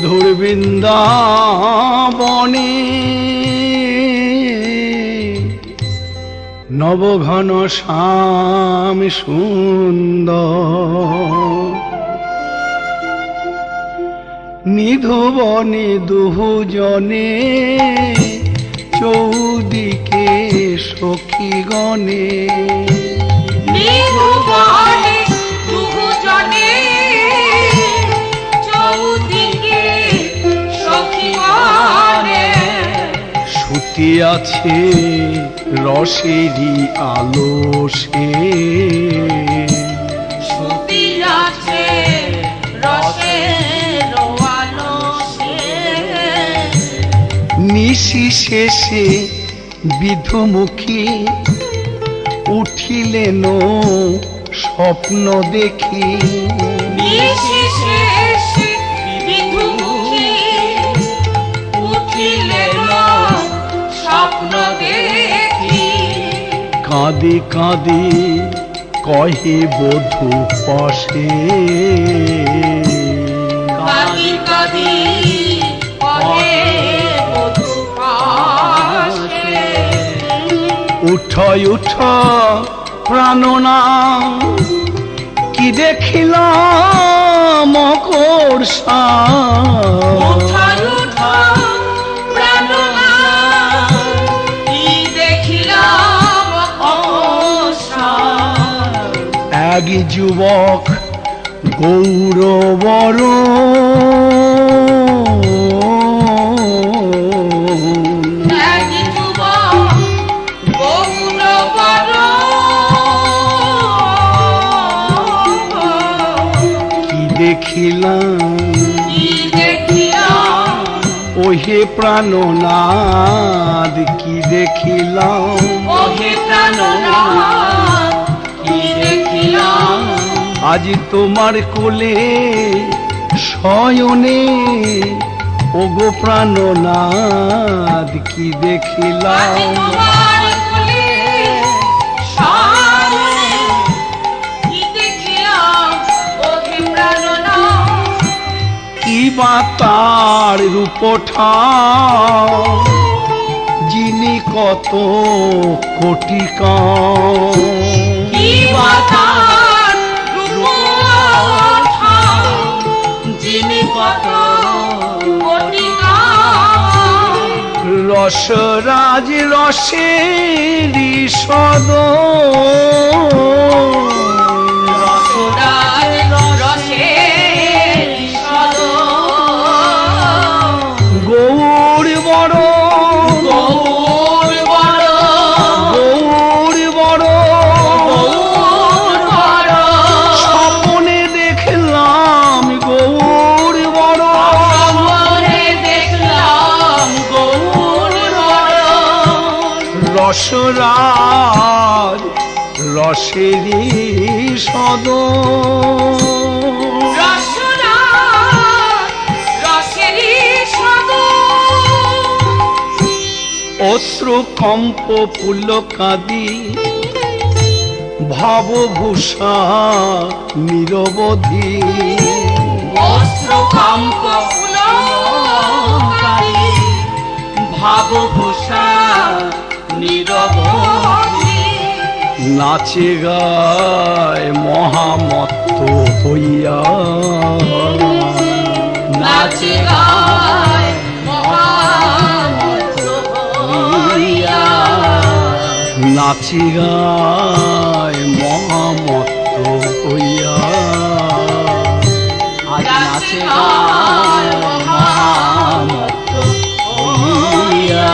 মধুর বৃন্দাবনে নবঘন শ্যাম সুন্দর নিধুবনে দুজনে চৌদিকে সখীগণে নিধুবনে দুজনে চৌদিকে সখীগণে শুতি আছে রসেরই আলোসে শুতি আছে রসের আলোসে নিশি শেষে বিধুমুখী উঠিলেন স্বপ্ন দেখি নিশি শেষে বিধুমুখী উঠিলেন স্বপ্ন দেখি কাঁদি কাঁদি কহে বধূ পাশে কাঁদি কাঁদি কহে বধূ পাশে উঠ উঠ প্রাণনা কি দেখিলাম মকরসা উঠাই উঠা প্রাণনা কি দেখিলাম অকস্মা এক যুবক গৌরবর এক যুবক গৌরবর কি দেখিলাম কি দেখিলাম ওহে প্রাণনাদ কি দেখিলাম ওহে প্রাণনাথ কি দেখিলাম আজ তোমার কোলে শয়নে ওগো প্রাণনাদ কি আজ দেখিলাম তোমার কোলে শয়নে কি দেখিলাম ওহে প্রাণনাথ কি বা তার রূপঠা যিনি কত কোটি কি বাতার রূপঠা যিনি কত কোটি রসরাজ রসেরি সদ রসরাজ রসের সদ গৌর বড় গৌর বড় গৌর বড় গৌর বড় স্বপ্নে দেখলাম গৌর বড় স্বপ্নে দেখলাম গৌর বড় রসরাজ রসেরি সদ রসরাজ রসেরই সদ অশ্রু কম্প পুলকাদি ভাবভূষা নিরবধি অস্ত্রকম্প পুলকারি ভাবভূষা নিরবধি নাচে গায় মহামত্ত হইয়া নাচে গায় মহামত্ত হইয়া নাচে গায় মহামত্ত হইয়া আজ নাচে গায় মহামত্ত হইয়া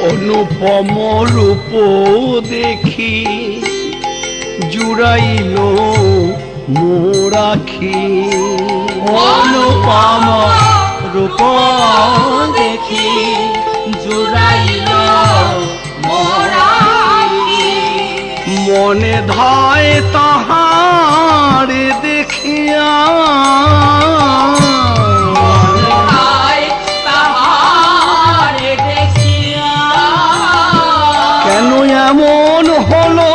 অনুপম রূপ দেখি জুড়াইল মোরাখি অনুপম রূপ দেখি জুড়াইল মোরাখি মনে ধায় তাহার দেখিয়া তাই তাহারে দেখিয়া কেন এমন হলো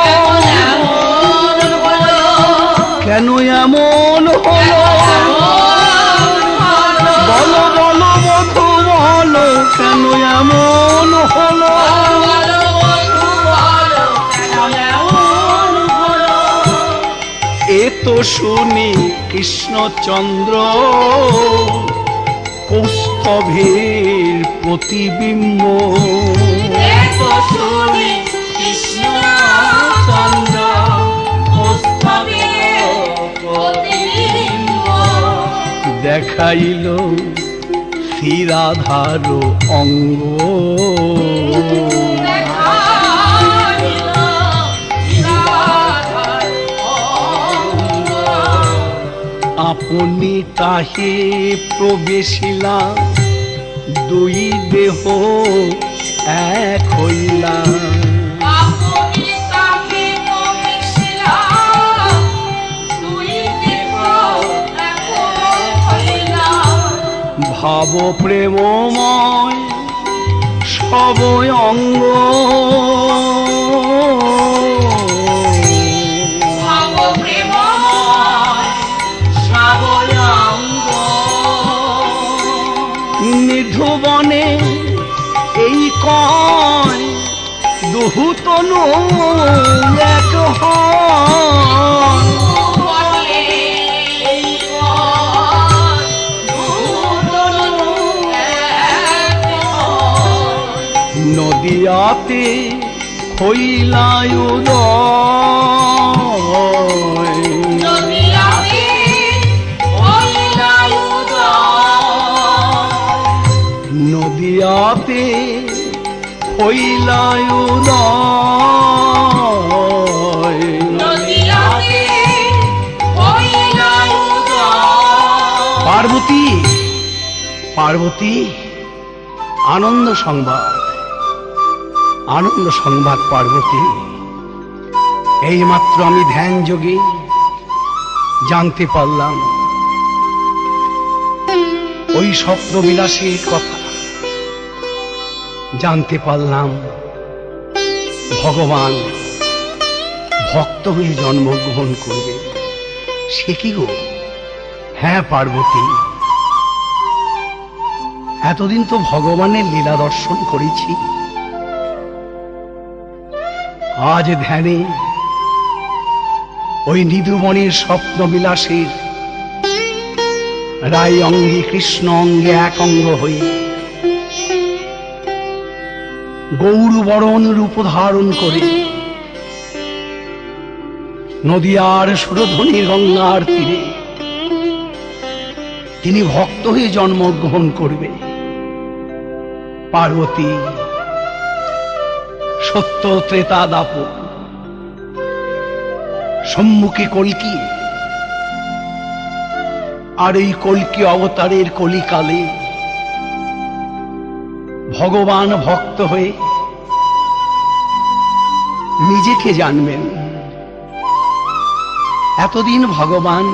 এমন হলো কেন এমন হলো শুনি কৃষ্ণচন্দ্র কৌস্তভের প্রতিবিম্ব। এতো শুনি কৃষ্ণচন্দ্র কৌস্তভের প্রতিবিম্ব। দেখাইল শ্রীরাধার অঙ্গ, আপনি তাহে প্রবেশিলা, দুই দেহ এক হইলা। আপনি তাকে প্রবেশিলা, দুই দেহ এক হইলা। ভাব প্রেমময় সব অঙ্গ, ভাব প্রেমময় সব অঙ্গ। নিধুবনে এই কয় দুহুতনু এক হয়। বলে এই কয় দুতনু এক হয়। নদিয়াতে হইলাই উদয়, নদিয়াতে হইলা উদয়। নদিয়াতে হইলাই উদয়। নদিয়াতে হইলা উদয়। পার্বতী, পার্বতী, আনন্দ সংবাদ, আনন্দ সংবাদ পার্বতী। এইমাত্র আমি ধ্যান যোগে জানতে পারলাম ওই স্বপ্নবিলাসের কথা, জানতে পারলাম ভগবান ভক্ত হয়ে জন্মগ্রহণ করবে। সে কি গো? হ্যাঁ পার্বতী, এতদিন তো ভগবানের লীলা দর্শন করেছি, আজ ধ্যানে ওই নিধুবনের স্বপ্নবিলাসের রায় অঙ্গে কৃষ্ণ অঙ্গে এক অঙ্গ হয়ে গৌরবরণ রূপ ধারণ করে নদিয়ার সুরধ্বনি গঙ্গার তীরে তিনি ভক্ত হয়ে জন্মগ্রহণ করবে। পার্বতী, সত্য ত্রেতা দাপর, সম্মুখে কল্কি, আর এই কল্কি অবতারের কলিকালে ভগবান ভক্ত হয়ে নিজেকে জানবেন। এতদিন ভগবান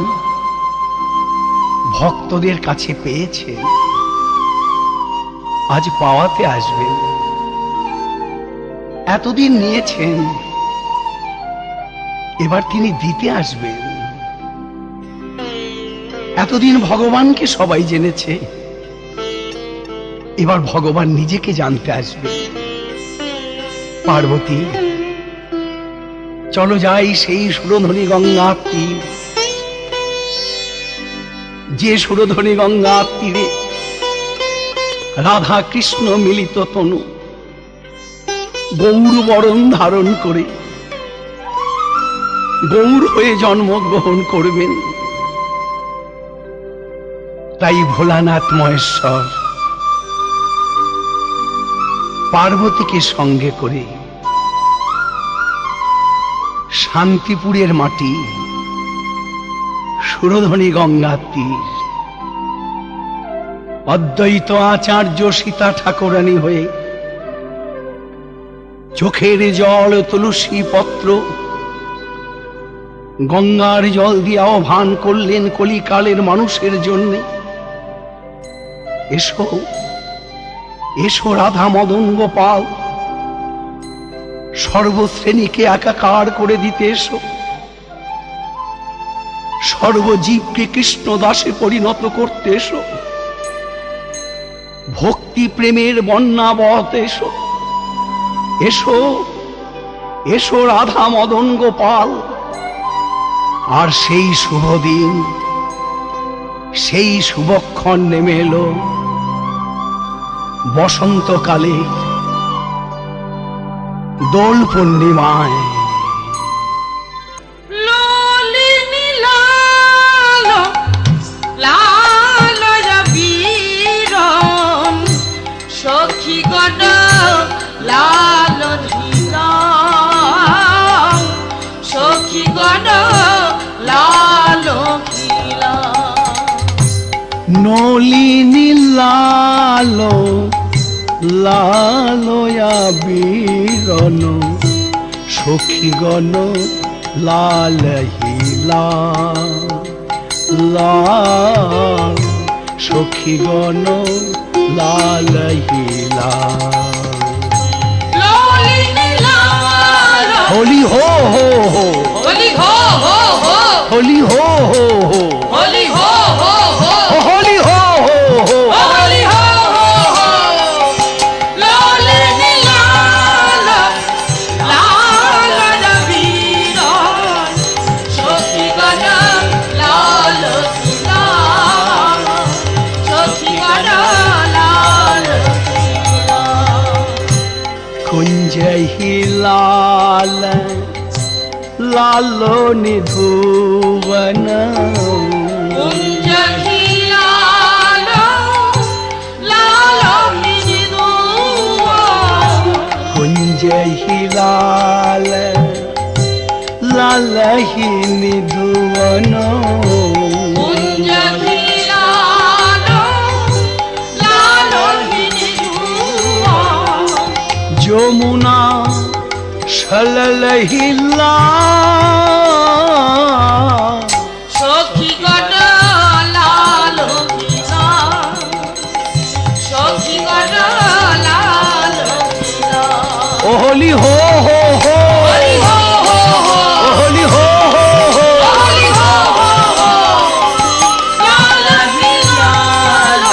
ভক্তদের কাছে পেয়েছেন, আজ পাওয়াতে আসবেন। এতদিন নিয়েছেন, এবার তিনি দিতে আসবেন। এতদিন ভগবানকে সবাই জেনেছে, এবার ভগবান নিজেকে জানতে আসবে। পার্বতী, চলো যাই সেই সুরধ্বনি গঙ্গার তীর, যে সুরধ্বনি গঙ্গার তীরে রাধা কৃষ্ণ মিলিত তনু গৌর বরণ ধারণ করে গৌর হয়ে জন্মগ্রহণ করবেন। তাই ভোলানাথ মহেশ্বর পার্বতীকে সঙ্গে করে শান্তিপুরের মাটি সুরধ্বনি গঙ্গার তীর অদ্বৈত আচার্য সীতা ঠাকুরানী হয়ে চোখের জল তুলসী পত্র গঙ্গার জল দিয়ে আহ্বান করলেন কলিকালের মানুষের জন্য, এসো এসো রাধা মদন গোপাল, সর্বশ্রেণীকে একাকার করে দিতে এসো, সর্বজীবকে কৃষ্ণ দাসে পরিণত করতে এসো, ভক্তি প্রেমের বন্যা বহতে এসো, এসো এসো রাধা মদন গোপাল, আর সেই শুভ দিন, সেই শুভক্ষণ নেমে এলো বসন্তকালে দোল পূর্ণিমায়। ললিনী লাল লাল বীরন সখীগণ লাল ধিলাম সখীগণ লাল ধিলাম। নলিনী লালো লালয়া বীরন সখীগণ লাল হিলা লাল সখীগণ লাল হিলা। ললিনী লাল হোলি হো হো হো, হোলি হো হো হো, হোলি হো হো হো, হোলি হো হো হো, হোলি হো হো হো। হোলি হো হো হো। ললিনী লাল লাল বীরন সখীগণ লাল ধিলাম সখীগণ লাল ধিলাম। কুঞ্জ হিলাল লালো নিধুবন কুঞ্জ খিলাল লাল নিধুবন কুঞ্জ হিলাল লালহি নিধুবন কুঞ্জ খিলাল লাল নিধুবন যমুনা সললহিলা সখীগণ লাল ধিলাম সখীগণ লাল ধিলাম। হোলি হো হো হো, হোলি হো হো হো, হোলি হো হো হো। হোলি হো হো হো। লাল ধিলাম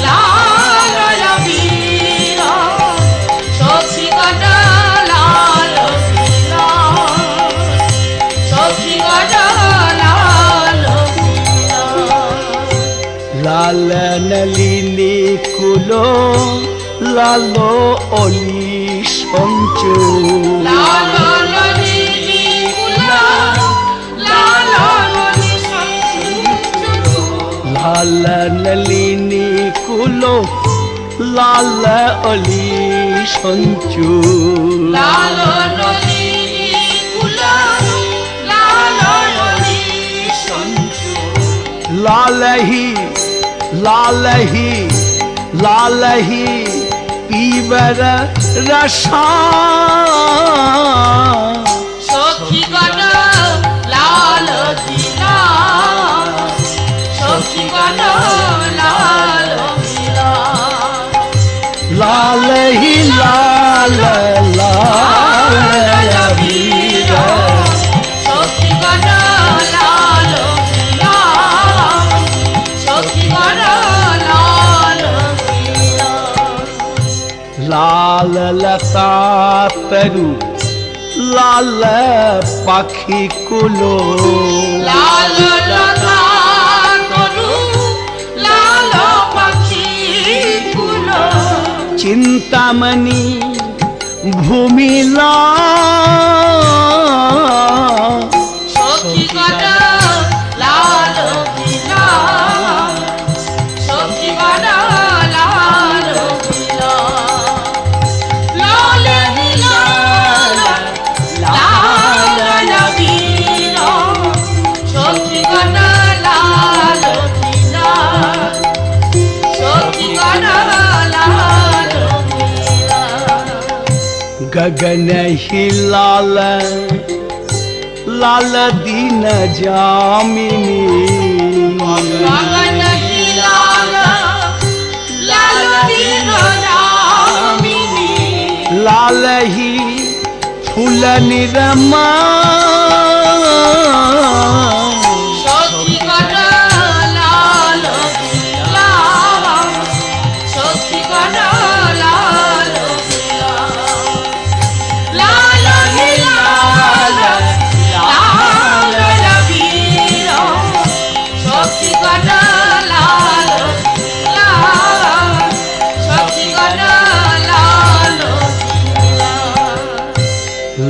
লাল বীরন সখীগণ লাল ধিলাম সখীগণ লাল ধিলাম। লাল নলিনী কুলো লালো অলি সঞ্চু লাল ললিনী কুলাল লাল মনি সঞ্চু লাল নলিনী কুলো লাল অলি সঞ্চু লাল ললিনী কুলাল লাল মনি সঞ্চু লালহি লালহি লালহি পীবর রসা সখীগণ লাল ধিলাম সখীগণ লাল ধিলাম। লালহি লাল লাল বীর সখীগণ লাল ধিলাম সখীগণ লাল ধিলাম। লাল লতা তরু লাল পাখি কুলো লাল লতা তরু লাল পাখি কুলো চিন্তামণি ভূমিলা সখীগণ লাল ধিলাম সখীগণ লাল ধিলাম। ললিনী লাল লাল বীরন সখীগণ লাল ধিলাম সখীগণ লাল ধিলাম। गगन ही लाल लाल दीन जामिनी गगन ही लाल लाल दीन जामिनी लाल ही फूल निरमा সখীগণ লাল ধিলাম সখীগণ লাল ধিলাম। লাল ধিলাম লাল বীরন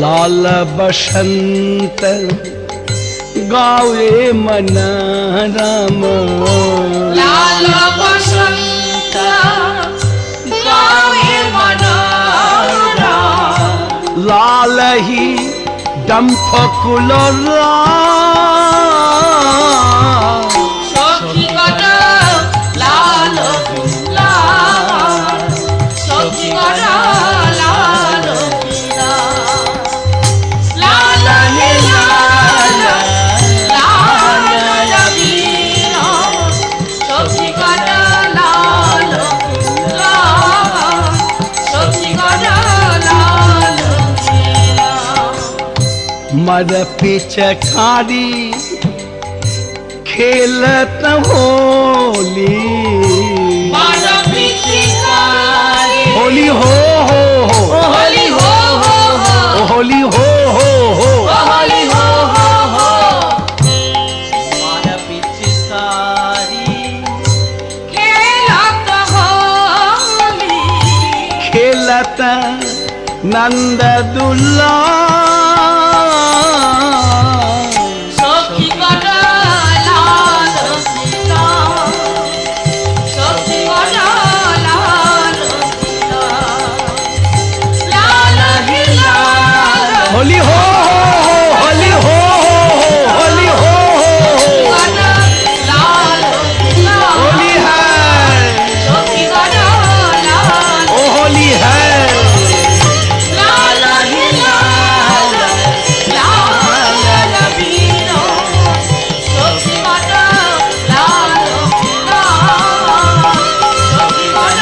लाल बसंत गावे मन राम, लाल बसंत गावे मन राम, लाल ही डंफ कुल सखी गण लाल किला, सखी गण लाल किला, लाल हे लाल लाल वीर, सखी गण लाल किला, सखी गण लाल किला। मर पिचकारी खेलत होली, मारा पिचकारी होली हो होली हो होली हो होली हो मारा पिचकारी खेलत होली, खेलत नंद दुल्ला, सखी गण लाल किला, सखी गण लाल किला, लाल हे लाल होली हो होली हो होली हो गण लाल किला, होली है सखी गण लाल ओ होली है लाल हे लाल लाल वीर, सखी गण लाल किला, सखी गण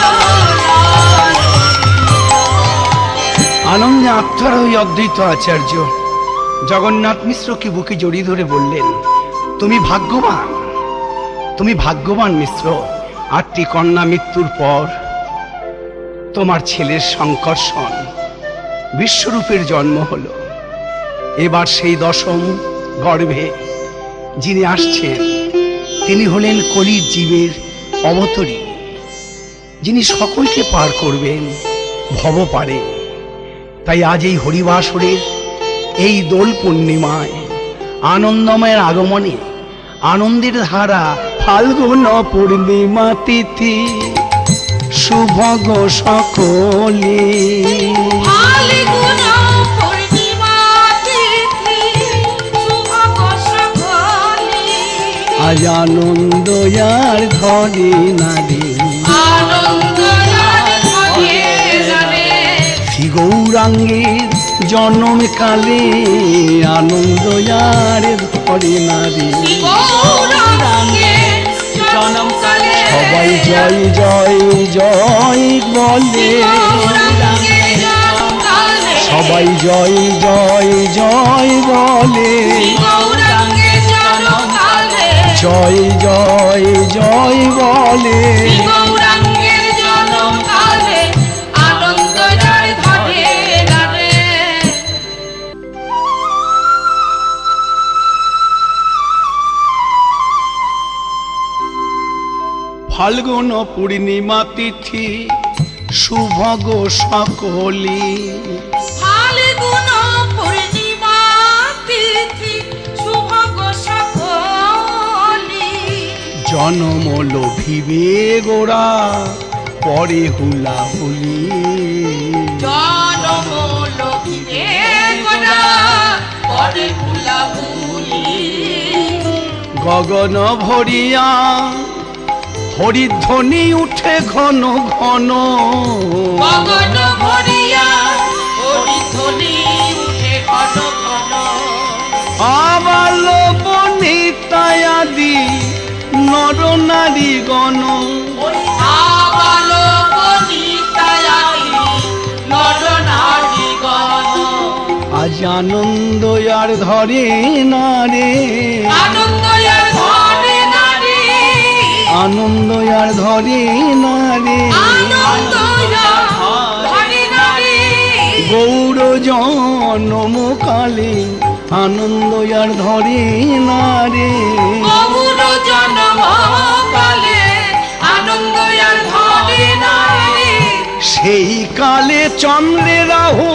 लाल। আনন্দে আত্মার ওই অদ্বৈত আচার্য জগন্নাথ মিশ্রকে বুকে জড়িয়ে ধরে বললেন, তুমি ভাগ্যবান, তুমি ভাগ্যবান মিশ্র। 8টি কন্যা মৃত্যুর পর তোমার ছেলের সংকর্ষণ বিশ্বরূপের জন্ম হলো। এবার সেই 10ম গর্ভে যিনি আসছেন তিনি হলেন কলির জীবের অবতরী, যিনি সকলকে পার করবেন ভব পারে। তাই আজ এই হরিবাসরের এই দোল পূর্ণিমায় আনন্দময়ের আগমনে আনন্দের ধারা ফাল্গুন পূর্ণিমা তিথি শুভ গো সকলে, ফাল্গুন পূর্ণিমা তিথি শুভ গো সকলে, আজ আনন্দ আর ঘরে নারী আনন্দ ঘরে নারে, শ্রী গৌরাঙ্গের জন্ম কালে আনন্দ আর ঘরে নারী। গৌরাঙ্গে জনমকালে, সবাই জয় জয় জয় বলে, গৌরাঙ্গে জনমকালে, সবাই জয় জয় জয় বলে, গৌরাঙ্গে জনমকালে, জয় জয় জয় বলে। গৌরাঙ্গের জনমকালে, আনন্দ যার ধরে নারে। ফাল্গুন পূর্ণিমা তিথি শুভ গো সকলি, ফাল্গুন পূর্ণিমা তিথি শুভ গো সকলি, জনম লোভিবে গোরা পরে হুলা হুলি, জনম লোকিতে গোরা পরে হুলাহুলি, গগন ভরিয়া হরিধ্বনি উঠে ঘন ঘন, গগন ভরিয়া হরিধ্বনি উঠে ঘন ঘন, আবাল বনিতায়াদি নর নারী গণ, আবালো বনিতায়াদি নর নারীগণ, আজ আনন্দ আর ধরে না রে, আনন্দ আর ধরে নারী, আনন্দ আর ধরে না রে, আনন্দ আর ধরে নারী, গৌর জনম কালে আনন্দ আর ধরে না রে, গৌর জন্ম কালে আনন্দ আর ধরে নারী, সেই কালে চন্দ্রে রাহু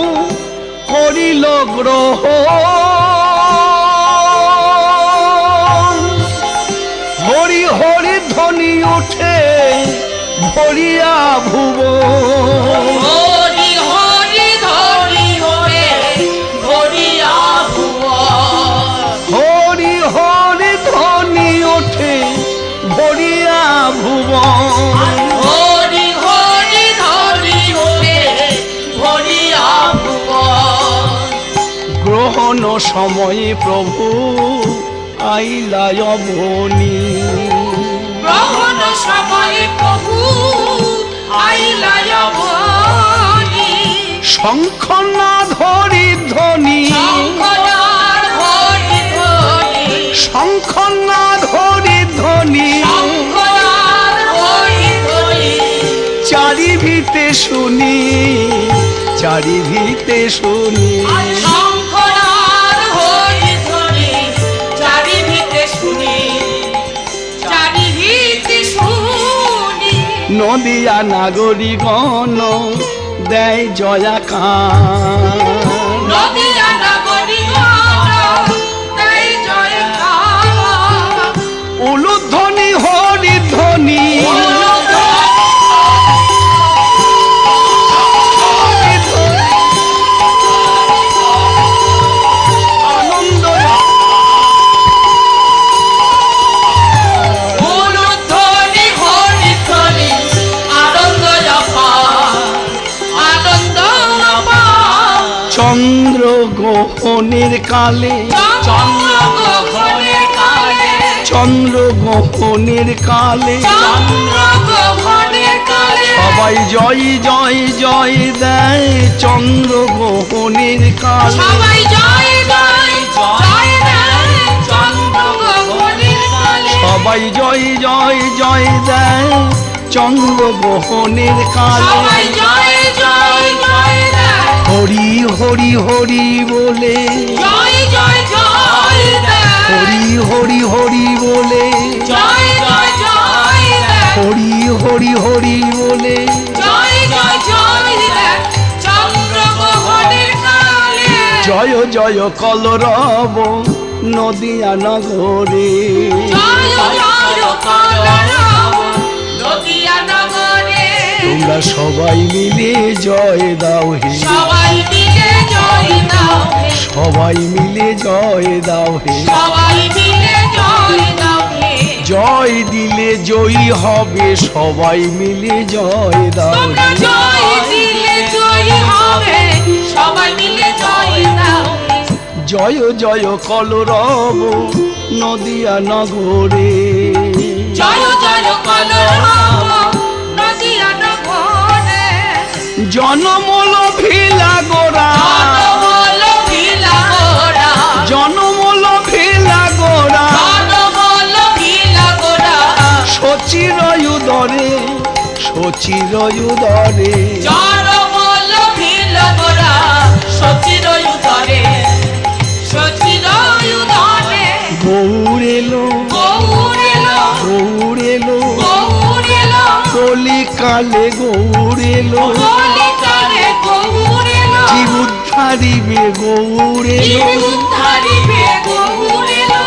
করিল গ্রহ হরি হরি ধ্বনি ওঠে ভরিয়া ভুব হরি হরি ধরি হরে ধরিয়া ভুবন হরি হরি ধ্বনি ওঠে ভরিয়া ভুব হরি হরি ধরি হরে ধরিয়া ভুবন গ্রহণ সময়ে প্রভু আইলায় বনি গ্রহণ সময়ে প্রভু আইলায় বনি শঙ্খ না ধরি ধ্বনি শঙ্খনাদ হরি ধ্বনি শঙ্খ না ধরি ধ্বনি শঙ্খনাদ হরি ধ্বনি চারিভিতে শুনি চারিভিতে শুনি শঙ্খনাদ হরি ধ্বনি চারিভিতে শুনি চারিভিতে শুনি নদিয়া নাগরিকগণ দেয় জয়াকার নদিয়া নাগরিকগণ দেয় জয়কার উলুধ্বনি হরিধ্বনি আনন্দ উলুধ্বনি হরিধ্বনি আনন্দ অপার আনন্দ অপার চন্দ্র গ্রহণের কালে চন্দ্রগ্রহণের কালে চন্দ্র গ্রহণের কালে চন্দ্রগ্রহণের কালে সবাই জয় জয় জয় দেয় চন্দ্র গ্রহণের কালে সবাই জয় জয় জয় দেয় চন্দ্রগ্রহণের কালে সবাই জয় জয় জয় দেয় চন্দ্র গ্রহণের কালে সবাই জয় জয় জয় দেয় হরি হরি হরি বলে জয় জয় জয় দেয় হরি হরি হরি বলে জয় জয় জয় দেয় হরি হরি হরি বলে জয় জয় জয় দেয় চন্দ্রগ্রহণের কালে জয় জয় কলরব নদিয়া নগরে জয় জয় কলরব নদিয়া নগরে তোমরা সবাই মিলে জয় দাও হে সবাই মিলে জয় দাও হে সবাই মিলে জয় দাও হে সবাই মিলে জয় দাও হে জয় দিলে জয়ী হবে সবাই মিলে জয় দাও তোমরা হে জয় দিলে জয় হবে সবাই মিলে জয় দাও হে জয় জয় কলরব নদিয়া নগরে জয় জয় কলরব নদিয়া নগরে জনমল ভিলা গোরা জনমল ভিলা গোরা জনমল ভিলা গোরা জনমল ভিলা গোরা সচিরয়ুদরে সচিরয়ুদরে জনমল ভিলা গোরা সচিরয়ুদরে সচিরয়ুদরে গৌর এলো গৌর এলো গৌর এলো গৌর এলো কলিকালে গৌর এলো কলিকালে গৌর এলো জীব উদ্ধারিবে গৌর এলো উদ্ধারিবে গৌর এলো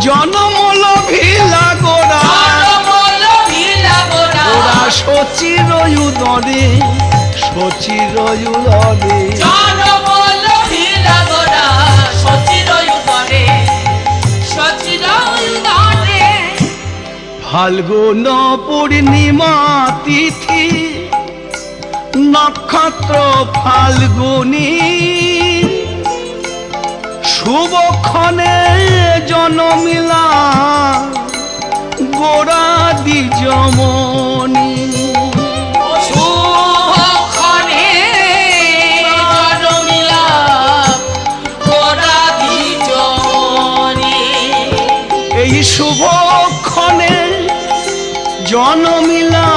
জনমল ভিলা গোরা জনমল ভিলা গোরা গোরা সচিরয়ুদরে সচিরয়ুদরে জনমল ভিলা গোরা সচিরয়ুদরে সচিরয়ুদরে ফাল্গুন পূর্ণিমা তিথি নক্ষত্র ফাল্গুনি শুভক্ষণে জনমিলা গোরা দ্বিজমণি শুভক্ষণে জনমিলা গোরা দ্বিজমণি এই শুভক্ষণে জনমিলা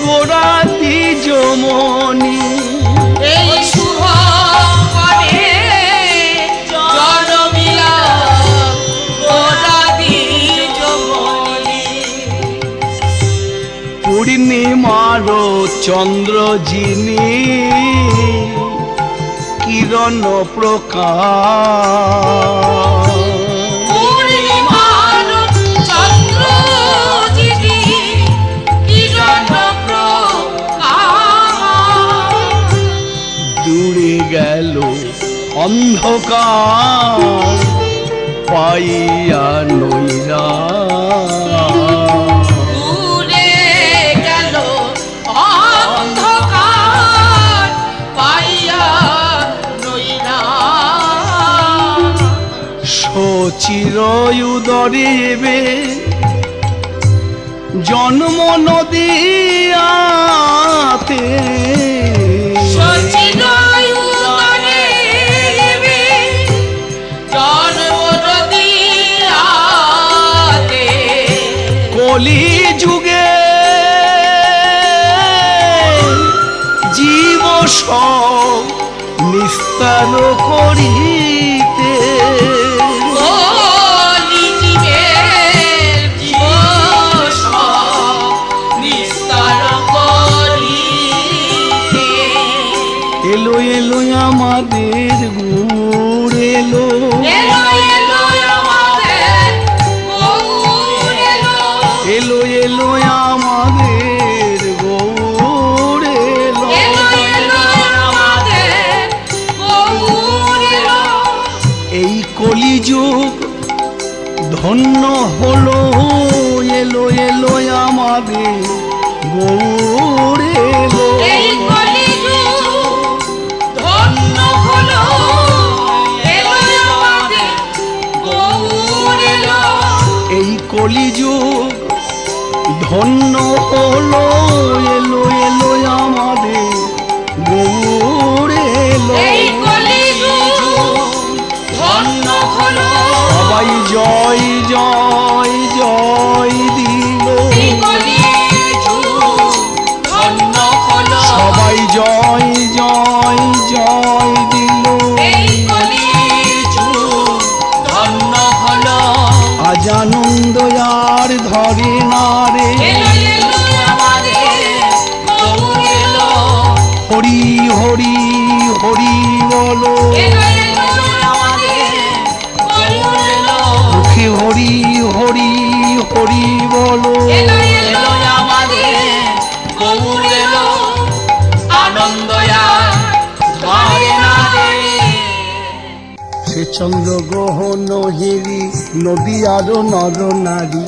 গোরা দ্বিজমণি এই শুভক্ষণে জনমিলা গোরা দ্বিজমণি পূর্ণিমার চন্দ্র যিনি কিরণ প্রকাশ। পূর্ণিমার চন্দ্র যদি কিরণ প্রকাশ। দূরে গেল অন্ধকার পাইয়া নৈরা। দূরে গেল অন্ধকার পাইয়া নইরা। সচির উদরে এবে জন্ম নদিয়াতে। সচির উদরে এবে জন্ম নদিয়াতে। কলি যুগে জীব সব নিস্তার করিতে। কলি জীবের জীবন নিস্তার করিতে। এলো এলো আমাদের গুড় এলো। এলো এলো আমাদের গৌর এলো। এলো এলো আমাদের গৌর এলো। এলো এলো আমাদের গৌর এলো। এই কলিযুগ ধন্য হলো। এলো এলো আমাদের গৌর এলো। এই কলিযুগ ধন্য হলো। এলো আমাদের গৌর এলো। এই কলিযুগ ধন্য হলো। এলো এলো আমাদের গৌর এলো। এই কলিযুগ ধন্য হলো। সবাই জয় জয় জয় দিল। এই কলিযুগ ধন্য হলো। সবাই জয় জয় জয় দিল। এই কলিযুগ ধন্য হলো। আজ আনন্দ আর ধরে না রে। এলো এলো আমাদের গৌর এলো। হরি হরি হরি বলো। এলো এলো আমাদের গৌর এলো। মুখে হরি হরি হরি বলো। এলো এলো আমাদের গৌর এলো। আনন্দ আর ধরে না রে। সে চন্দ্র গ্রহ নহিরি নদী আরো নর নারী।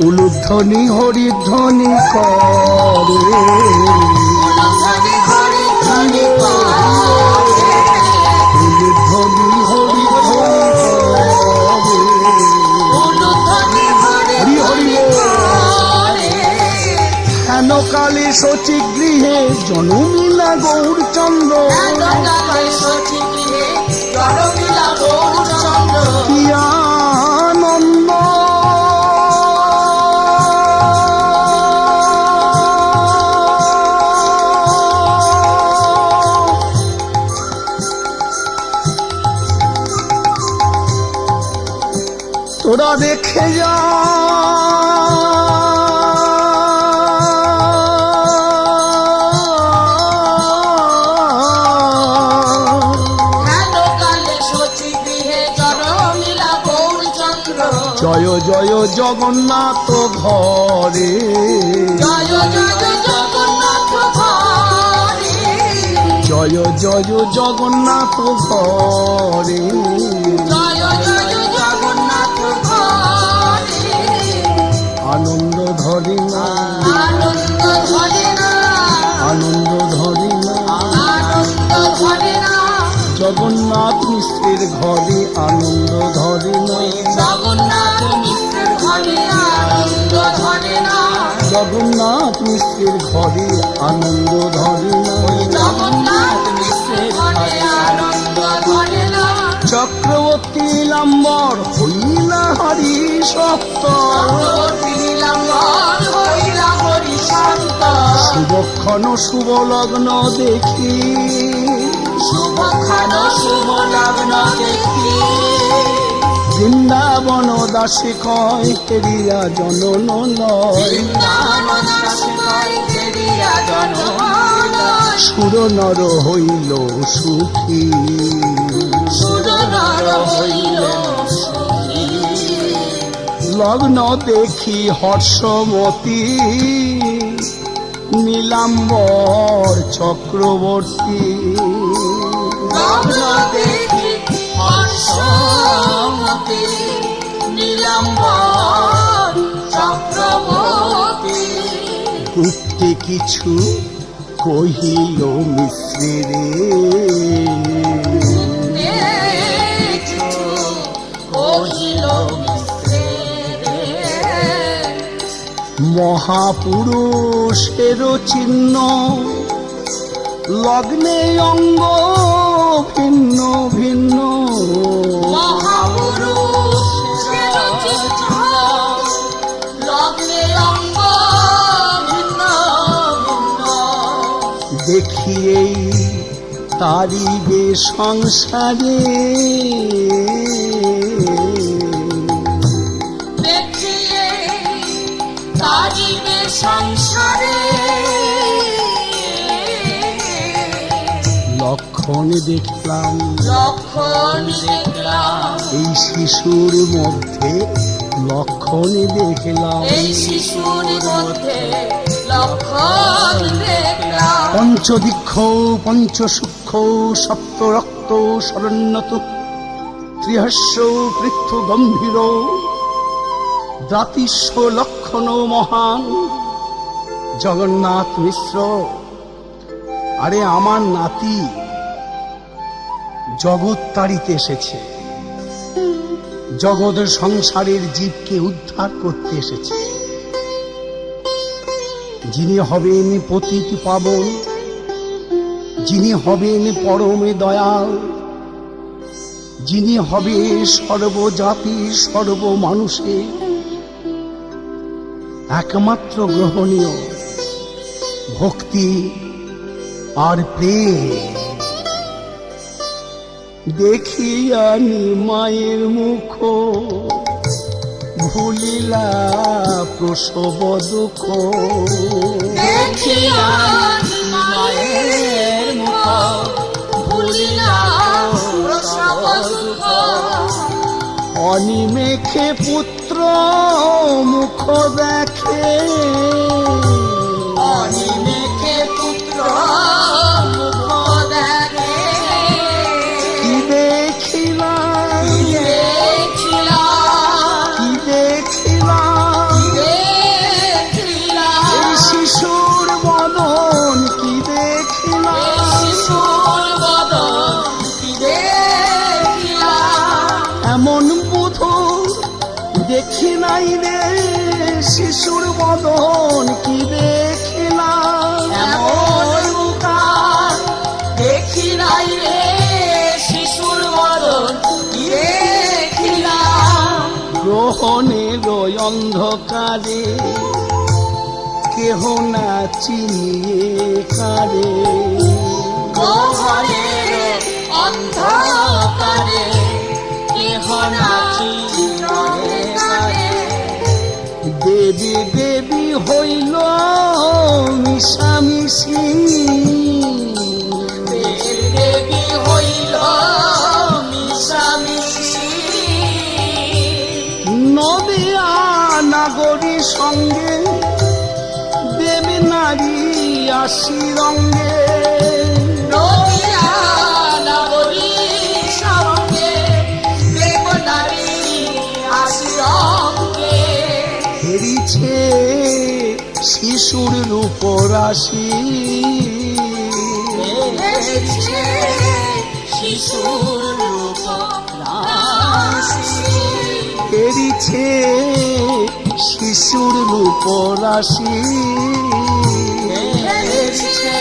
উলুধ্বনি হরিধ্বনি করে। উলুধ্বনি হরিধ্বনি করে। হরি হরি হেন কালে শচী গৃহে জনমিলা গৌরচন্দ্র। কি আনন্দ তোরা দেখে যা। জয় জয় জগন্নাথ ঘরে। জয় জয় জগন্নাথ ঘরে। জয় জয় জগন্নাথ ঘরে। জয় জয় জগন্নাথ ঘরে। আনন্দ ধরি না আনন্দ ধরে না। আনন্দ ধরি না। আনন্দ ধরে না। জগন্নাথ মিশ্রের ঘরে আনন্দ ধরে না। জগন্নাথ মিশ্রের ঘরে আনন্দ ধরে না। জগন্নাথ মিশ্রের ঘরে আনন্দ ধরে না। জগন্নাথ মিশ্রের ঘরে আনন্দ ধরে না। চক্রবর্তী লাম্বর হইলা হরি সপ্ত। শুভক্ষণ শুভ লগ্ন দেখি। শুভক্ষণ শুভ লগ্ন দেখি। বৃন্দাবন দাসী কয় হেরিয়া জনন নয়। বৃন্দাবন দাসী কয় হেরিয়া জনমন সুর নর হইল সুখী, সুর নর হইল সুখী। লগ্ন দেখি হর্ষমতী নীলাম্বর চক্রবর্তী, লগ্ন দেখি হর্ষমতী নীলাম্বর চক্রবর্তী। গুপ্তে কিছু কহিল মিশ্রে কিছু কহিল মিশ্রে। মহাপুরুষের চিহ্ন লগ্নে অঙ্গ ভিন্ন ভিন্ন, মহাপুরুষের চিহ্ন লগ্নে অঙ্গ ভিন্ন ভিন্ন। দেখিয়েই তারিবে সংসারে দেখিয়ে তারিবে সংসারে। লক্ষণ দেখলাম লক্ষণ দেখলাম এই শিশুর মধ্যে, লক্ষণ দেখলাম এই শিশুর মধ্যে, লক্ষণ দেখলাম পঞ্চদীক্ষ পঞ্চসূক্ষ সপ্তরক্ত শরণ্যত ত্রিহস্য পৃথ্য গম্ভীর দ্রাতিস্ব লক্ষণ মহান। জগন্নাথ মিশ্র, আরে আমার নাতি জগৎ তাড়িতে এসেছে, জগতের সংসারের জীবকে উদ্ধার করতে এসেছে। যিনি হবেন পতিত পাবন, যিনি হবেন পরমে দয়াল, যিনি হবে সর্বজাতি সর্বমানুষে একমাত্র গ্রহণীয় ভক্তি আর প্রেম। দেখিয়ানি মায়ের মুখ ভুলিলা প্রসব দুঃখ, দেখিয়া মায়ের মুখ ভুলিলা প্রসব দুঃখ। অনিমেখে পুত্র মুখ দেখে, অনিমেষে পুত্র মুখ দেখে। কি দেখিলাম দেখিলাম কি দেখিলাম দেখিলাম এই শিশুর বদন কি দেখিলাম, শিশুর বদন দেখিলাম। এমন বুধ দেখি নাই রে শিশুর বদন কি দেখিলাম, এমন মুখার দেখি নাই রে শিশুর বদন দেখিলাম। গ্রহণের অন্ধকারে কেহ না চিনিয়ে কারে, মোহনের অন্ধকারে কেহ না চিনে কারে। দেবী দেবী হইল মিশামিশি, দেবী হইল মিশামিশি। নদিয়া নাগরী সঙ্গে দেবী নারী আসি রঙ্গে, নদিয়া নগরী সঙ্গে দেবনারী আসিরঙ্গে। হেরিছে শিশুর রূপ রাশি, হেরিছে শিশুর রূপ রাশি। হেরিছে শিশুর রূপ রাশি, হেরিছে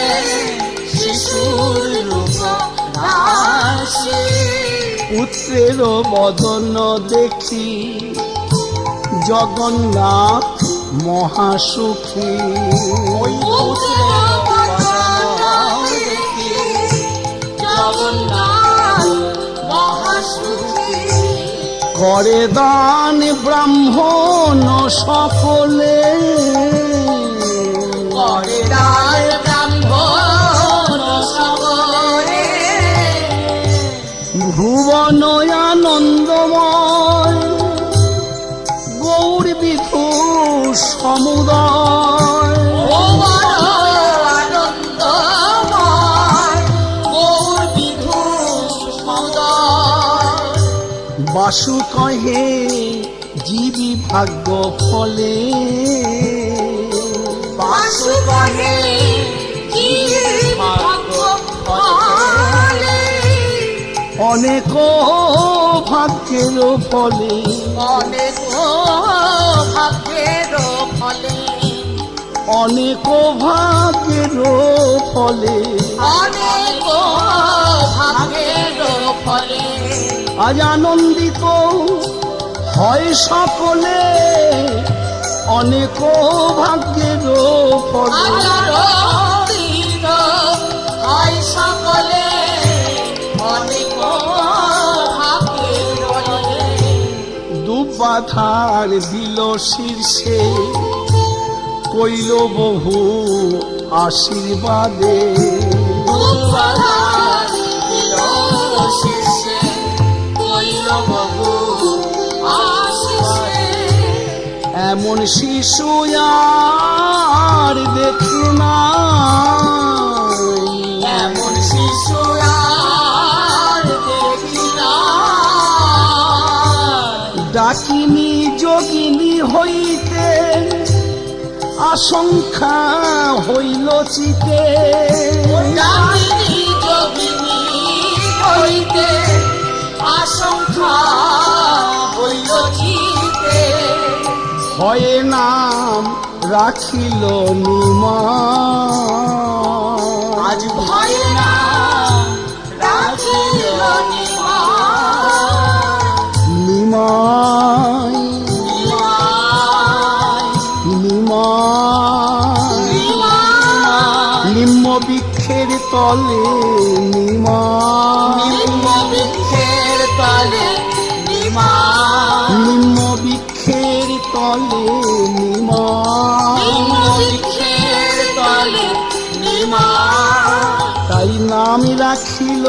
শিশুর রূপ রাশি। পুত্রের বদন দেখি জগন্নাথ মহাসুখী, পুত্রের বদন দেখি জগন্নাথ মহাসুখী। করে দান ব্রাহ্মণ সকলে, করে দান সমুদয়। ও বড় আনন্দময় গৌর বিধু সমুদয়। বাসু কহে জীবী ভাগ্য ফলে, বাসু কহে জীব ভাগ্য ফলে, অনেক ভাগ্যের ফলে, অনেক ভাগ্যের ফলে, অনেক ভাগ্যের ফলে, অনেক ভাগ্যের ফলে, আজ আনন্দিত হয় সকলে, অনেক ভাগ্যের ফলে। আনন্দিত হয় সকলে, অনেক ভাগ্যের ফলে। দুবাধার দিল শীর্ষে কইল বহু আশীর্বাদে, দুঃখধার দিল শীর্ষে কইল বহু আশীষে। এমন শিশু আর দেখি না, এমন শিশু আর দেখি না। ডাকিনী যোগিনী হইতে আশঙ্কা হইল চিতে, ডাকিনী যোগিনী হইতে আশঙ্কা হইল চিতে। ভয়ে নাম রাখিল নিমা, আজ ভয় না রাখিল নিমাই নিমাই নিম্ন বৃক্ষের তলে নিমাই, নিম্ন বৃক্ষের তলে নিমাই, নিম্ন বৃক্ষের তলে নিমাই, নিম্ন বৃক্ষের তলে নিমাই। তাই নাম রাখিল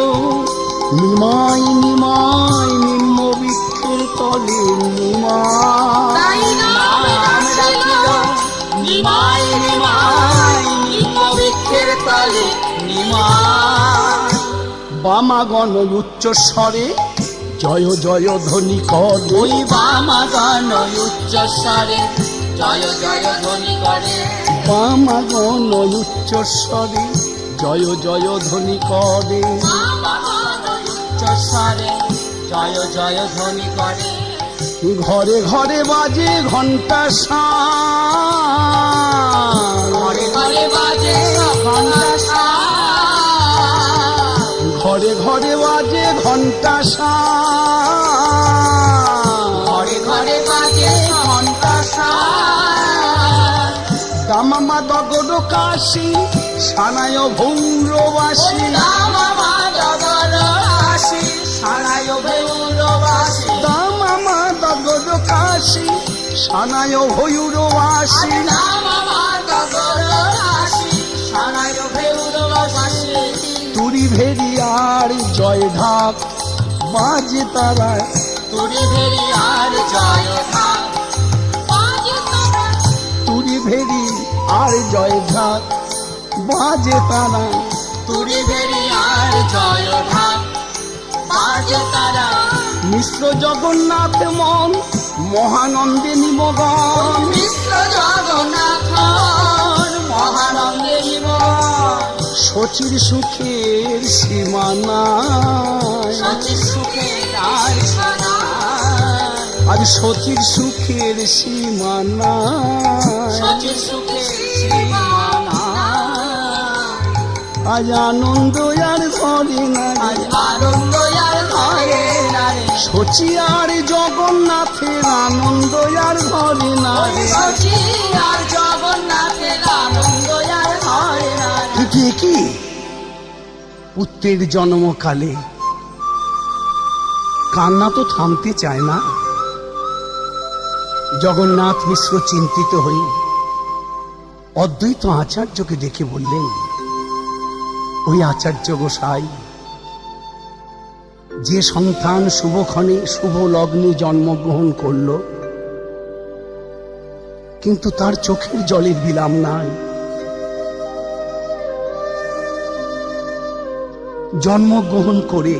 নিমাই নিমাই, নিম্ন বৃক্ষের তলে নিমাই। তাই নাম রাখিল নিমাই নিমাই, নিম্ন বৃক্ষের তলে নিমাই। বামাগণ উচ্চ স্বরে জয় জয় ধ্বনি কর, ওই বামাগণ উচ্চ স্বরে জয় জয় ধ্বনি করে। বামাগণ উচ্চ স্বরে জয় জয় ধ্বনি করে। বামাগণ উচ্চ স্বরে জয় জয় ধ্বনি করে। ঘরে ঘরে বাজে ঘন্টা শান, ঘরে ঘরে বাজে ঘন্টা শান, ঘরে ঘরে বাজে ঘন্টা শান। ঘরে ঘরে বাজে ঘন্টা শান। দামামা দগদ কাশি সানায় ভৌরবাসী, দামামা দগর আসি সারায় ভৈরবাসী। দামামা দগদ কাশি সানায় ভৌরবাসী। দামামা দগর আসি সারায় ভৈরবাসী। তুরি ভেরি আর জয় ঢাক বাজে তারা, তুরি ভেরি আর জয় ঢাক বাজে তারা। তুরি ভেরি আর জয় ঢাক বাজে তারা। তুরি ভেরি আর জয় ঢাক বাজে তারা। মিশ্র জগন্নাথ মন মহানন্দে নিমগণ, মিশ্র জগন্নাথ মহানন্দে জীবন। শচীর সুখের সীমানায়, সচির সুখে আর সানা, আজ শচীর সুখের সীমানায়, সচির সুখে সীমানা। আজ আনন্দ আর ঘরে আজ না, আনন্দ আর ঘরে না রে। শচী আর জগন্নাথের আনন্দ আর ঘরে না ওই সচি আর জগন্নাথের আনন্দ আর ঘরে না রে। কিন্তু এ কি পুত্রের জন্মকালে কান্না তো থামতে চায় না। জগন্নাথ মিশ্র চিন্তিত হয়ে অদ্বৈত আচার্যকে ডেকে বললেন, ওই আচার্য গোসাই, যে সন্তান শুভক্ষণে শুভ লগ্নে জন্মগ্রহণ করল, কিন্তু তার চোখের জলের বিলাম নাই। জন্মগ্রহণ করে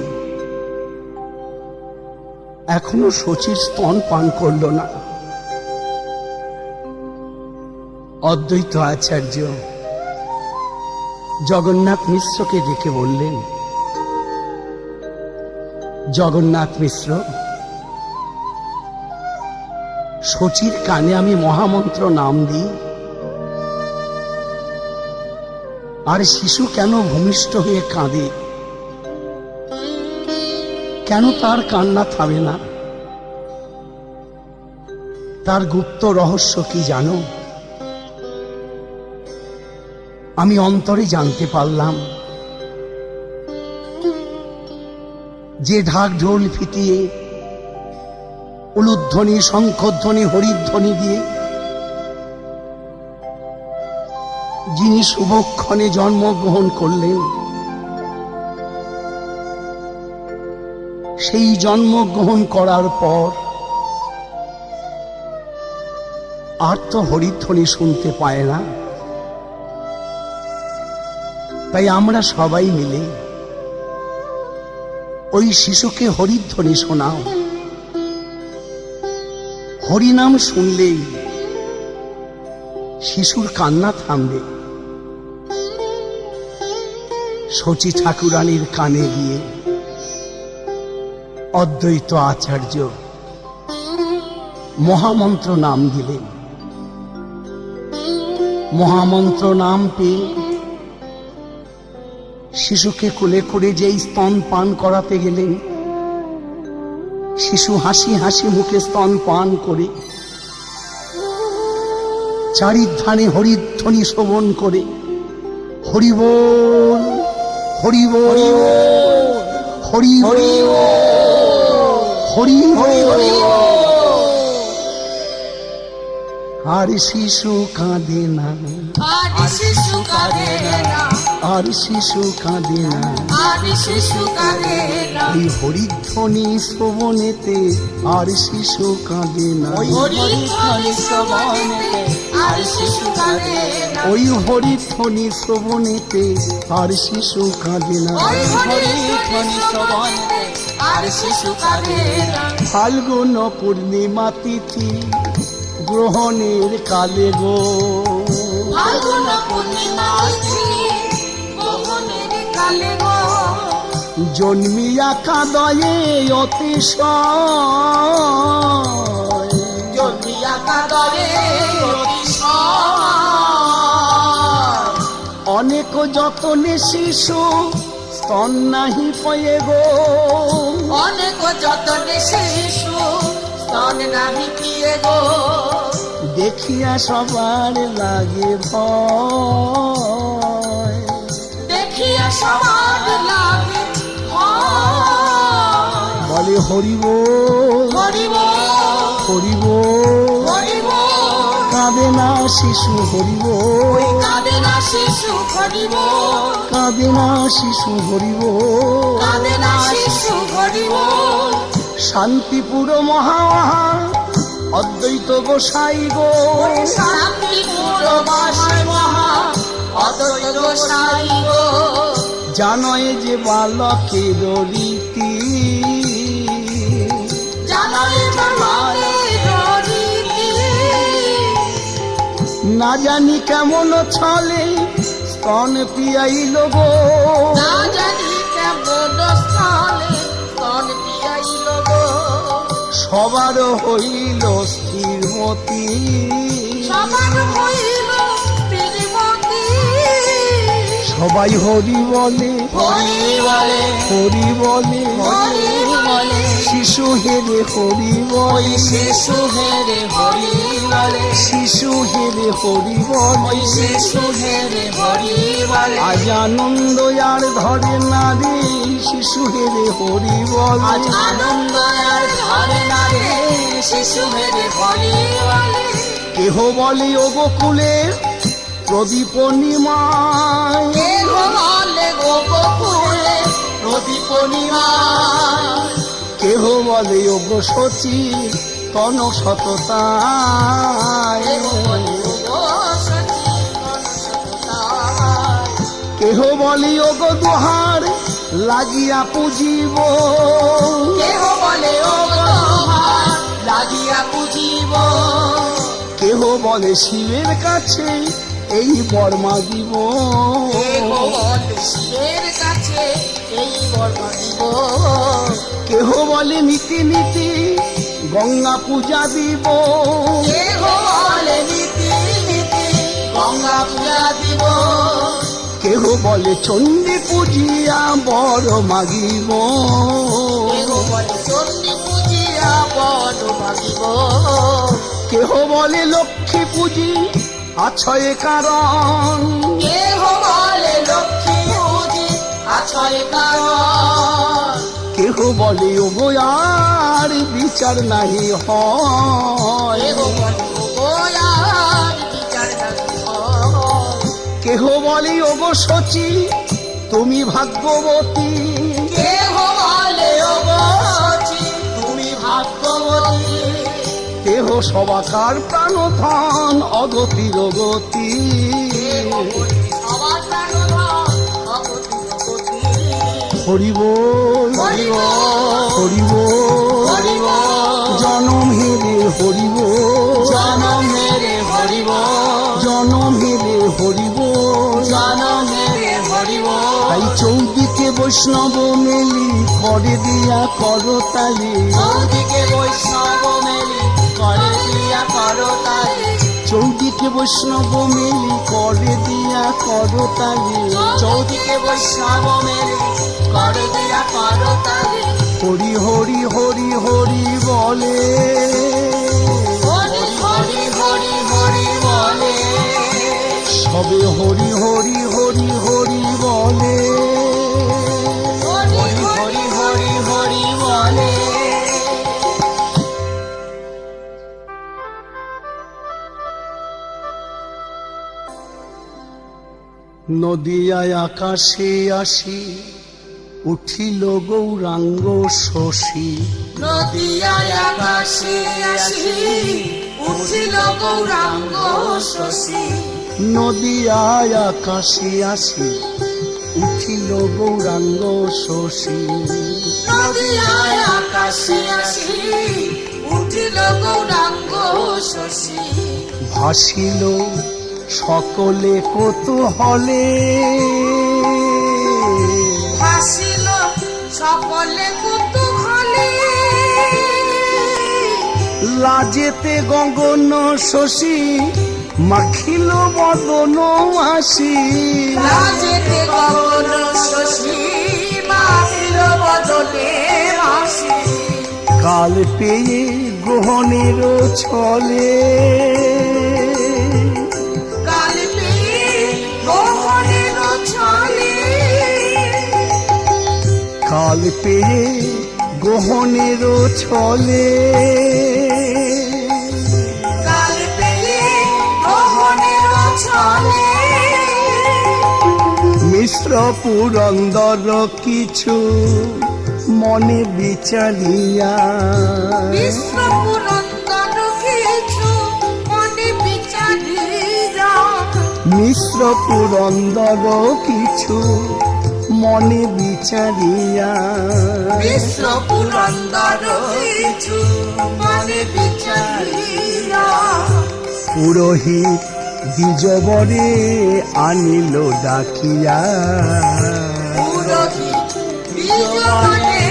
এখনো শচীর স্তন পান করল না। অদ্বৈত আচার্য জগন্নাথ মিশ্রকে ডেকে বললেন, জগন্নাথ মিশ্র, শচীর কানে আমি মহামন্ত্র নাম দিই, আর শিশু কেন ভূমিষ্ঠ হয়ে কাঁদে, কেন তার কান্না থামে না? তার গুপ্ত রহস্য কি জানো? আমি অন্তরে জানতে পারলাম যে ঢাক ঢোল ফিটিয়ে উলুধ্বনি, শঙ্খধ্বনি, হরিধ্বনি দিয়ে যিনি শুভক্ষণে জন্মগ্রহণ করলেন, সেই জন্মগ্রহণ করার পর আর তো হরিধ্বনি শুনতে পায় না। তাই আমরা সবাই মিলে ওই শিশুকে হরিধ্বনি শোনাও। হরিনাম শুনলেই শিশুর কান্না থামবে। শচী ঠাকুরানীর কানে গিয়ে অদ্বৈত আচার্য মহামন্ত্র নাম দিলেন। মহামন্ত্র নাম পেয়ে শিশুকে কোলে করে যেই স্তন পান করাতে গেলেন, শিশু হাসি হাসি মুখে স্তন পান করে চারিধারে হরিধ্বনি শ্রবণ করে হরি বল, হরি বল, হরি হরি হরি হরি, আর শিশু কাঁদে না, আর শিশু কাঁদে না, আর শিশু কাঁদে না, আর শিশু কাঁদে না, এই হরিধ্বনি শ্রবণেতে আর শিশু কাঁদে না, হরিধ্বনি শ্রবণেতে আর শিশু কাঁদে না, ওই হরিধ্বনি শ্রবণেতে আর শিশু কাঁদে না, ওই হরিধ্বনি শ্রবণেতে আর শিশু কাঁদে না। ফাল্গুন পূর্ণিমা তিথি গ্রহণের কালে গো, ফাল্গুন পূর্ণিমা তিথি গ্রহণের কালে গো, জন্মিয়া কাঁদয়ে অতিশয়, জন্মিয়া কাঁদে অতিশয়, অনেক যতনে শিশু স্তন নাহি পয়ে গো, অনেক যতনে শিশু স্তন নাহি পিয়ে গো, দেখিয়া সবার লাগে ভয়, দেখিয়া সবার লাগে ভয়, বলে হরি বল, হরি বল, হরি বল, হরি বল, কাঁদে না শিশু হরি বল, কাঁদে না শিশু হরি বল, কাঁদে না শিশু হরি বল, কাঁদে না শিশু হরি বল, শান্তিপুর মহা অদ্বৈত গোসাই গো, শান্তিপুর বাসী মহা অদ্বৈত গোসাই গো, জানয় যে বালকের রীতি, জানই বালকের রীতি, না জানি কেমন ছলে স্তন পিয়াইল গো, না জানি কেমন স্থলে স্তন পিয়াইল গো, সবার হইল স্থিরমতি, সবার হইল শ্রীমতী, সবাই হরি বলে, হরি বলে, হরি বলে, হরি বলে, শিশু হেরে হরি বলে, শিশু হেরে হরি বলে, শিশু হেরে হরি বলে, শিশু হেরে হরি বলে, আজ আনন্দ আর ধরে না রে শিশু হেরে হরি বলে, আজ আনন্দ আর ধরে না রে শিশু হেরে হরি বলে, কেহ বলে ও গোকুলের প্রদীপ নিমায়, কেহ বলে গোকুলে প্রদীপ নিমায়, কেহ বলে ও গো শচী সচেতন সততায়, কেহ বলি ওগো দুহার লাগিয়া পুজিব, কেহ বলে ও তোমার লাগিয়া পুজিব, কেহ বলে শিবের কাছে এই বর মাগিব, কেহ বলে শিবের কাছে এই বর মাগিব, কেহ বলে নীতি নীতি গঙ্গা পূজা দিব, কেহ বলে নীতি নীতি গঙ্গা পূজা দিব, কেহ বলে চণ্ডী পূজিয়া বর মাগিব, কেহ বলে চণ্ডী পূজিয়া বর মাগিব, কেহ বলে লক্ষ্মী পুজি আছয় কারণ, কেহ বলে লক্ষ্মী পুজি আছয় কারণ, কেহ বলে ওগো আর বিচার নাহি হয়, কেহ বলে ও আর বিচার নাহি হয়, কেহ বলে ওগো সচি তুমি ভাগ্যবতী, কেহ বলে ও বচি তুমি ভাগ্যবতী, কেহ সবাকার প্রাণধন অগতির গতি, কেহ বলে সবার প্রাণধন অগতি গতি, হরি বল হরি বল, হরি বল হরি বল, জনম হেরে হরি বল, জনম মেরে হরি বল, জনম হেরে হরি বল, জনম মেরে হরি বল, তাই চৌদিকে বৈষ্ণব মেলি করে দিয়া করতালি, চৌদিকে বৈষ্ণব মেলি করে দিয়া করতালি, চৌদিকে বৈষ্ণব মেলি করে দিয়া করতালি, চৌদিকে বৈষ্ণব মেলি করে দিয়া করতালি, হরি হরি হরি হরি বলে, হরি হরি হরি হরি বলে, সবে হরি হরি হরি হরি বলে, হরি হরি হরি হরি বলে। নদিয়ায় আকাশে আসি উঠিল গৌরাঙ্গ শশী, নদিয়ায় আকাশে আসি উঠিল গৌরাঙ্গ শশী, নদিয়ায় আকাশে আসি উঠিল গৌরাঙ্গ শশী, নদিয়ায় আকাশে আসি উঠিল গৌরাঙ্গ শশী, ভাসিল সকলে কৌতূহলে, ভাসিল সকলে কুতূহলে, লাজেতে গগন শশী মাখিল বদন আসি, লাজেতে গগন শশী মাখিল বদনে হাসি, কাল পেয়ে গ্রহণের ছলে, কাল পেয়ে মোহনের ছলে, কাল পেয়ে গ্রহণের ছলে, কাল পেয়ে মোহনের ছলে, মিশ্র পুরন্দর কিছু মনে বিচারিয়া, বিশ্ব পুরন্দর কিছু মনে বিচারিয়া, মিশ্র পুরন্দর কিছু মনে বিচারিয়া, বিশ্ব পুরন্দর কিছু মনে বিচারিয়া, পুরোহিত দ্বিজবরে আনিল ডাকিয়া, পুরোহিত বিজয়নে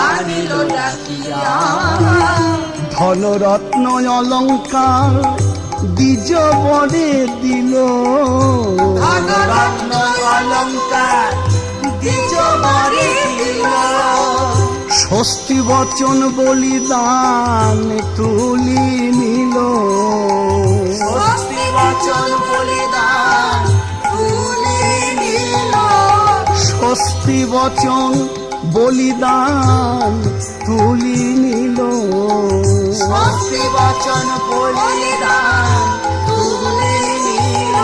আনিল ডাকিয়া, ধনরত্ন অলঙ্কার দ্বিজবরে দিল, ধনরত্ন অলঙ্কার দ্বিজবরে দিল, স্বস্তি বচন বলিদান তুলি নিল, স্বস্তি বচন বলিদান তুলে নিল, স্বস্তি বচন বলিদান তুলি নিল, স্বস্তি বচন বলিদান তুলে নিল,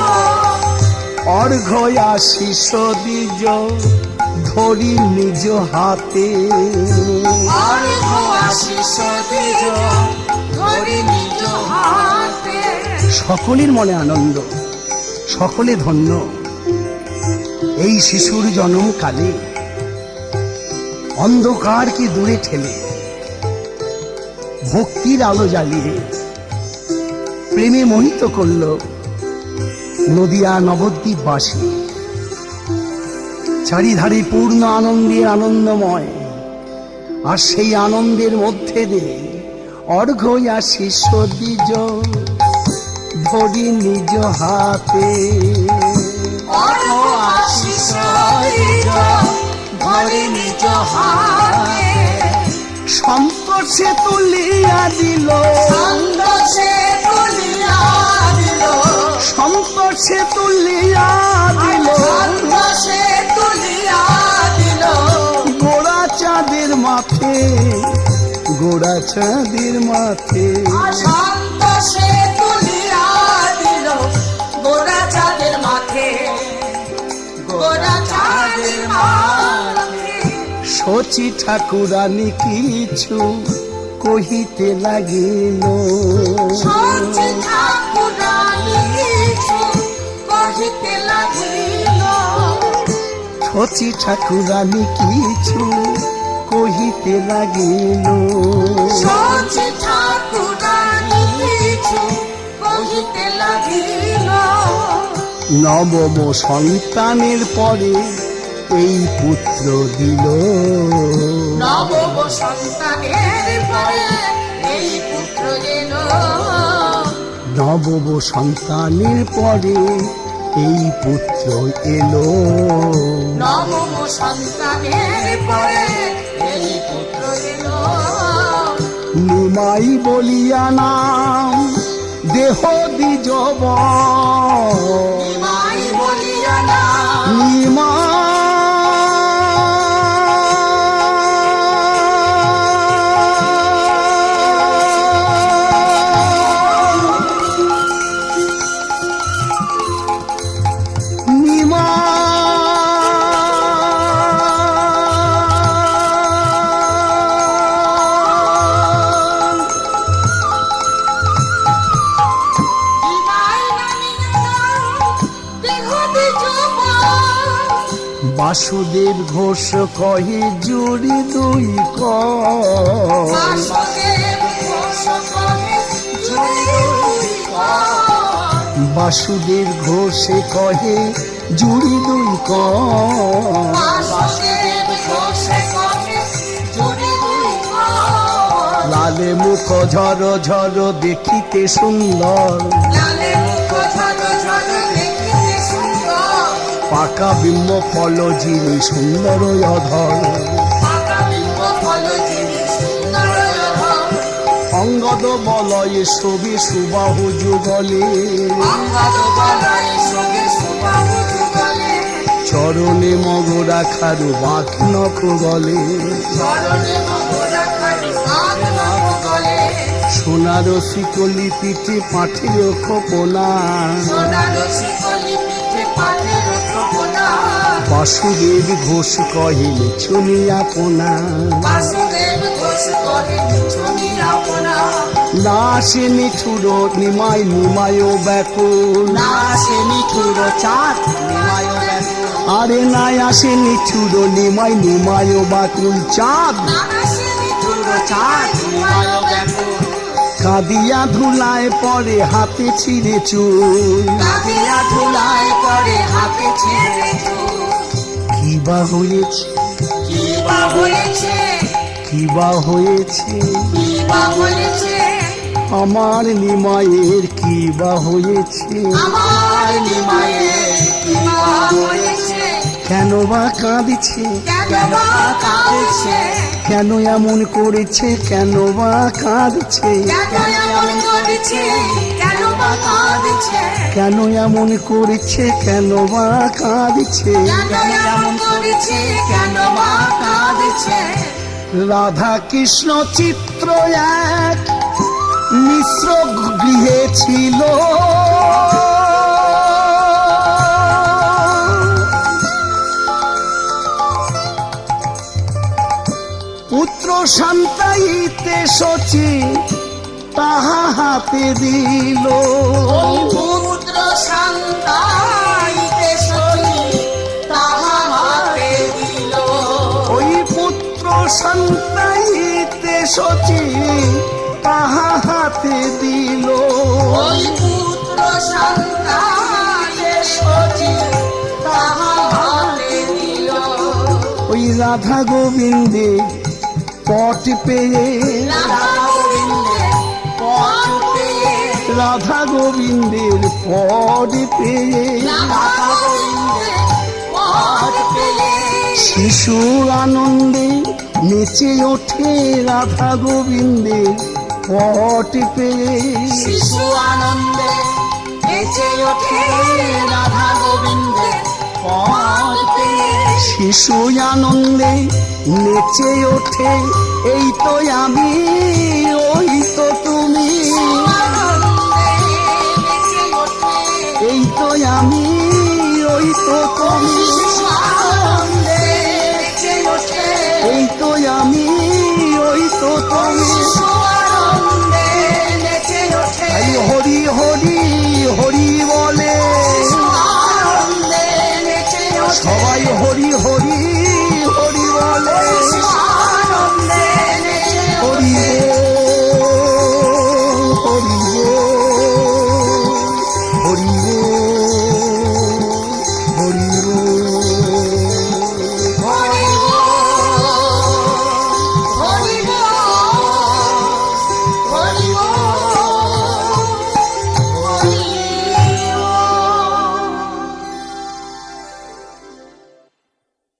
অর্ঘ্য আশিস দ্বিজ ধরি নিজ হাতে, অর্ঘ্য আশিস দ্বিজ ধরে নিজ হাতে। সকলের মনে আনন্দ, সকলে ধন্য। এই শিশুর জন্মকালে অন্ধকারকে দূরে ঠেলে ভক্তির আলো জ্বালিয়ে প্রেমে মোহিত করল নদিয়া নবদ্বীপবাসী। চারিধারে পূর্ণ আনন্দের আনন্দময়, আর সেই আনন্দের মধ্যে দিয়ে অর্ঘ্য আর শিষ্য দ্বিজ ধরি নিজ হাতে। অর্ঘ্য আশিস দ্বিজ ধরে নিজ হাতে। সন্তোষে তুলিয়া দিল, সন্তোষে তুলিয়া দিল, সন্তোষে তুলিয়া দিল সন্তোষে তুলিয়া দিল। গোড়া চাঁদের মাথে, গোড়া চাঁদের মাথে। সন্তোষে তুলিয়া দিল গোরা চাঁদের মাথে, গোরা চাঁদের মাথে। শচী ঠাকুরানী কিছু কহিতে লাগিল, সচি ঠাকুরানী কিছু কহিতে লাগিল। শচী ঠাকুরানী কিছু কহিতে লাগিল। সচি ঠাকুরানী কিছু কহিতে লাগিল। নবম সন্তানের পরে এই পুত্র দিল, নবম সন্তানের পরে এই পুত্র দিল। নবম সন্তানের পরে এই পুত্র এলো। নবম সন্তানের পরে এই পুত্র এলো। নিমাই বলিয়া নাম দেহ দ্বিজব, নিমাই বলিয়া নাম, নিমা নিমাই নামিয়া নাম দেহ দ্বিজব। বাসুদেব ঘোষ কহে জুড়ি দুই ক, বাসুদেব ঘোষ কহে জুড়ি দুই কর। বাসুদেব ঘোষে কহে জুড়ি দুই ক। বাসুদেব ঘোষ কহে জুড়ি দুই কর। লালে মুখ ঝর ঝর দেখিতে সুন্দর, লালে মুখ ঝর ঝর দেখিতে সুন্দর। পাকা বিম্ব ফল যিনি সুন্দর অধর। পাকা বিম্ব ফল যিনি সুন্দর অধর। অঙ্গদ বলয়ে শোভে সুবাহু যুগলে, অঙ্গদ বলয়ে শোভে সুবাহু যুগলে। চরণে মগ রাখার বাক নখ গলে। চরণে মগ রাখার বাক নখ গলে। সোনার শিকলি পিঠে পাঠির খোপনা, সোনার শিকলি পিঠে পাটের খোপনা। বাসুদেব ঘোষ কহিল ছুনি আপনা। বাসুদেব ঘোষ কহে ছুনি আপনা। না সে নিঠুর নিমাই নিমায় ব্যাকুল, না সে নিঠুর চাঁদ নিমায় ব্যাকুল। আরে না আসে নিঠুর নিমাই নিমায় বাকুল চাঁদ। নানা সে নিঠুর চাঁদ নিমায় ব্যাকুল। কাঁদিয়া ধুলায় পরে হাতে ছিঁড়ে চুল, কাঁদিয়া ধুলায় পরে হাতে ছেড়ে চুল। কিবা হয়েছে, কি বা হয়েছে, কিবা হয়েছে কি বা হয়েছে। আমার নিমায়ের কিবা হয়েছে। আমার নিমায়ের কি বা হয়েছে। কেন বা কাঁদছে, কেন বা কাঁদছে, কেন এমন করেছে, কেন বা কাঁদছে, কেন এমন করেছে, কেন বা কাঁদছে, কেন এমন করেছে, কেন বা কাঁদছে। কেন এমন করেছে, কেন বা কাঁদছে। রাধা কৃষ্ণ চিত্র এক মিশ্র গৃহে ছিল, পুত্র সন্তাইতে শচী তাহা হাতে দিল। ওই পুত্র সন্তাইতে সচি তাহা হাতে দিল। ওই পুত্র সন্তাইতে সচি তাহা হাতে দিল। ওই পুত্র সন্তাইতে সচি তাহা হাতে দিল। ওই রাধা গোবিন্দে পট পেয়ে, রাধা গোবিন্দের পথ পেয়ে, রাধা গোবিন্দের পট পেয়ে, রাধা গোবিন্দের পথ পেয়ে, শিশু আনন্দে নেচে ওঠে রাধা গোবিন্দের পট পেয়ে। শিশু আনন্দে নেচে ওঠে রাধা গোবিন্দের পথ পেয়ে। শিশু আনন্দে নেচে ওঠে, এই তো আমি, ওই তো তুমি, আনন্দে নেচে ওঠে, এই তো আমি, ওই তো তুমি, শিশু আনন্দে নেচে ওঠে, এই তো আমি, ওই তো তুমি। শিশু আনন্দে নেচে ওঠে। এই হরি হরি